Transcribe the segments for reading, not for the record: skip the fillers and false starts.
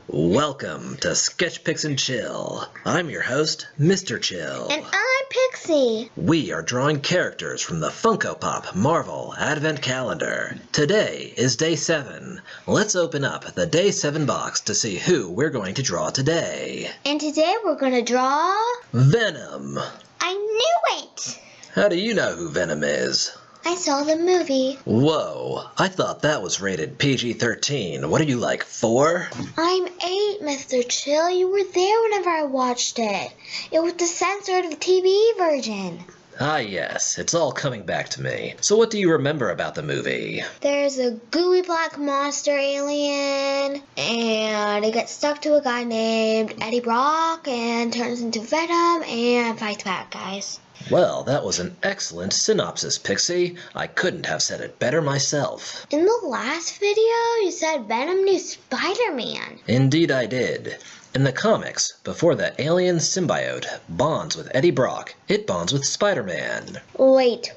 Welcome to Sketch Picks and Chill. I'm your host, Mr. Chill. And I'm Pixie. We are drawing characters from the Funko Pop Marvel Advent Calendar. Today is Day 7. Let's open up the Day 7 box to see who we're going to draw today. And today we're going to draw... Venom. I knew it! How do you know who Venom is? I saw the movie. Whoa, I thought that was rated PG-13. What are you, like 4? I'm 8, Mr. Chill. You were there whenever I watched it. It was the censored TV version. Ah yes, it's all coming back to me. So what do you remember about the movie? There's a gooey black monster alien, and it gets stuck to a guy named Eddie Brock and turns into Venom and fights bad guys. Well, that was an excellent synopsis, Pixie. I couldn't have said it better myself. In the last video, you said Venom knew Spider-Man. Indeed I did. In the comics, before the alien symbiote bonds with Eddie Brock, it bonds with Spider-Man. Wait.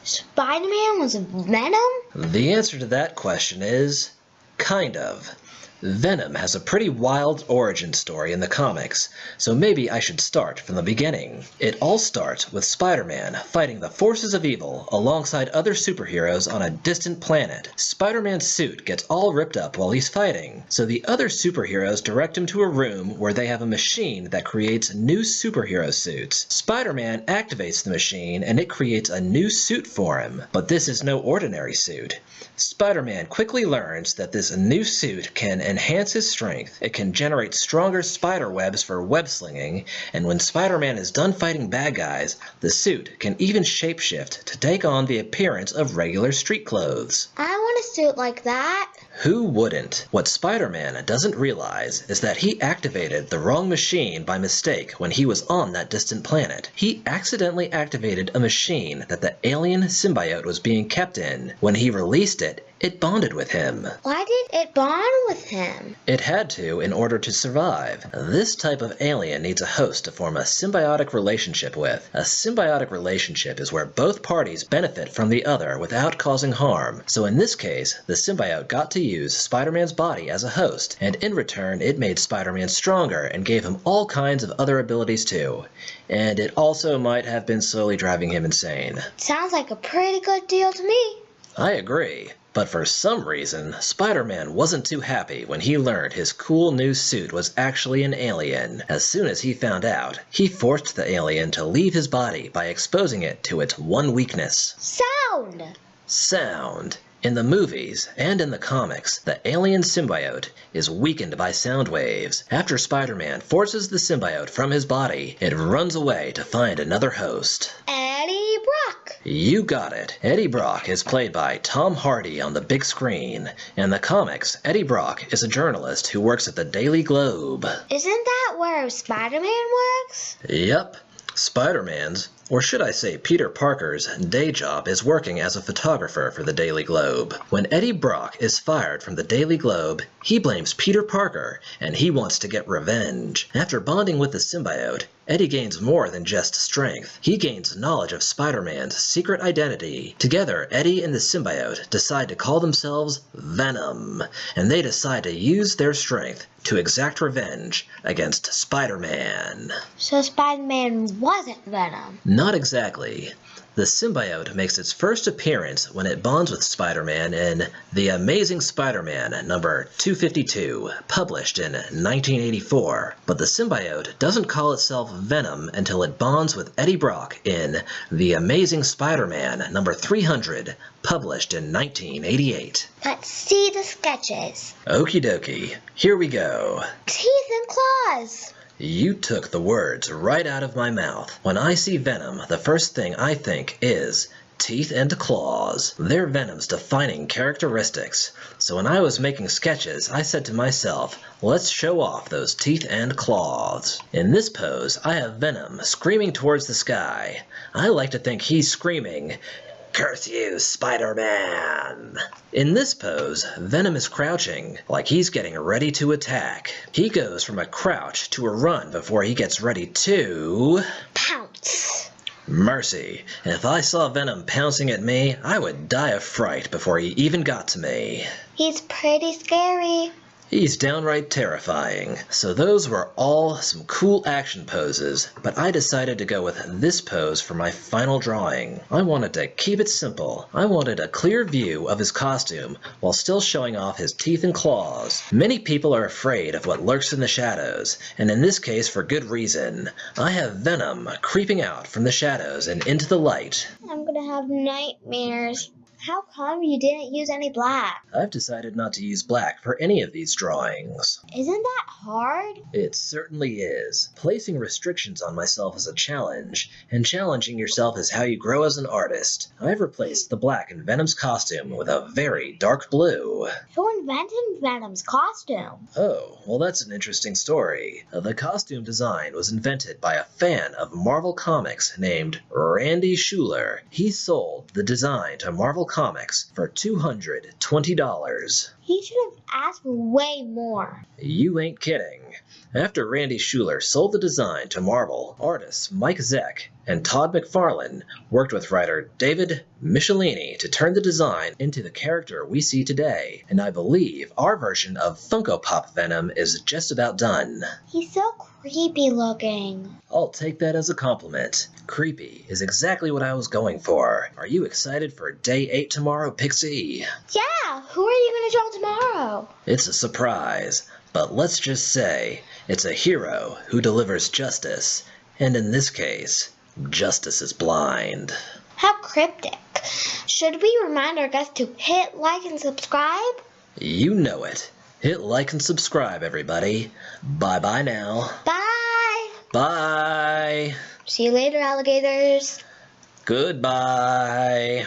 Spider-Man was Venom? The answer to that question is, kind of. Venom has a pretty wild origin story in the comics, so maybe I should start from the beginning. It all starts with Spider-Man fighting the forces of evil alongside other superheroes on a distant planet. Spider-Man's suit gets all ripped up while he's fighting, so the other superheroes direct him to a room where they have a machine that creates new superhero suits. Spider-Man activates the machine and it creates a new suit for him, but this is no ordinary suit. Spider-Man quickly learns that this new suit can enhance his strength, it can generate stronger spider webs for web slinging, and when Spider-Man is done fighting bad guys, the suit can even shapeshift to take on the appearance of regular street clothes. I want a suit like that. Who wouldn't? What Spider-Man doesn't realize is that he activated the wrong machine by mistake when he was on that distant planet. He accidentally activated a machine that the alien symbiote was being kept in. When he released it, it bonded with him. Why did it bond with him? It had to in order to survive. This type of alien needs a host to form a symbiotic relationship with. A symbiotic relationship is where both parties benefit from the other without causing harm. So in this case, the symbiote got to use Spider-Man's body as a host, and in return it made Spider-Man stronger and gave him all kinds of other abilities too. And it also might have been slowly driving him insane. Sounds like a pretty good deal to me. I agree. But for some reason, Spider-Man wasn't too happy when he learned his cool new suit was actually an alien. As soon as he found out, he forced the alien to leave his body by exposing it to its one weakness. Sound. In the movies and in the comics, the alien symbiote is weakened by sound waves. After Spider-Man forces the symbiote from his body, it runs away to find another host. Eddie Brock. You got it. Eddie Brock is played by Tom Hardy on the big screen. In the comics, Eddie Brock is a journalist who works at the Daily Globe. Isn't that where Spider-Man works? Yep. Spider-Man's, or should I say Peter Parker's, day job is working as a photographer for the Daily Globe. When Eddie Brock is fired from the Daily Globe, he blames Peter Parker, and he wants to get revenge. After bonding with the symbiote, Eddie gains more than just strength. He gains knowledge of Spider-Man's secret identity. Together, Eddie and the symbiote decide to call themselves Venom, and they decide to use their strength to exact revenge against Spider-Man. So Spider-Man wasn't Venom? Not exactly. The symbiote makes its first appearance when it bonds with Spider-Man in The Amazing Spider-Man number 252, published in 1984. But the symbiote doesn't call itself Venom until it bonds with Eddie Brock in The Amazing Spider-Man number 300, published in 1988. Let's see the sketches. Okie dokie, here we go. Teeth and claws. You took the words right out of my mouth. When I see Venom, the first thing I think is teeth and claws. They're Venom's defining characteristics. So when I was making sketches, I said to myself, let's show off those teeth and claws. In this pose, I have Venom screaming towards the sky. I like to think he's screaming, "Curse you, Spider-Man!" In this pose, Venom is crouching, like he's getting ready to attack. He goes from a crouch to a run before he gets ready to... pounce. Mercy. If I saw Venom pouncing at me, I would die of fright before he even got to me. He's pretty scary. He's downright terrifying. So those were all some cool action poses, but I decided to go with this pose for my final drawing. I wanted to keep it simple. I wanted a clear view of his costume while still showing off his teeth and claws. Many people are afraid of what lurks in the shadows, and in this case for good reason. I have Venom creeping out from the shadows and into the light. I'm gonna have nightmares. How come you didn't use any black? I've decided not to use black for any of these drawings. Isn't that hard? It certainly is. Placing restrictions on myself is a challenge, and challenging yourself is how you grow as an artist. I've replaced the black in Venom's costume with a very dark blue. Who invented Venom's costume? Oh, well that's an interesting story. The costume design was invented by a fan of Marvel Comics named Randy Schuler. He sold the design to Marvel Comics for $220. He should have asked for way more. You ain't kidding. After Randy Schuler sold the design to Marvel, artists Mike Zeck and Todd McFarlane worked with writer David Michelini to turn the design into the character we see today, and I believe our version of Funko Pop Venom is just about done. He's so creepy looking. I'll take that as a compliment. Creepy is exactly what I was going for. Are you excited for day 8 tomorrow, Pixie? Yeah, who are you gonna draw tomorrow? It's a surprise, but let's just say it's a hero who delivers justice, and in this case, justice is blind. How cryptic. Should we remind our guests to hit like and subscribe? You know it. Hit like and subscribe, everybody. Bye-bye now. Bye. Bye. See you later, alligators. Goodbye.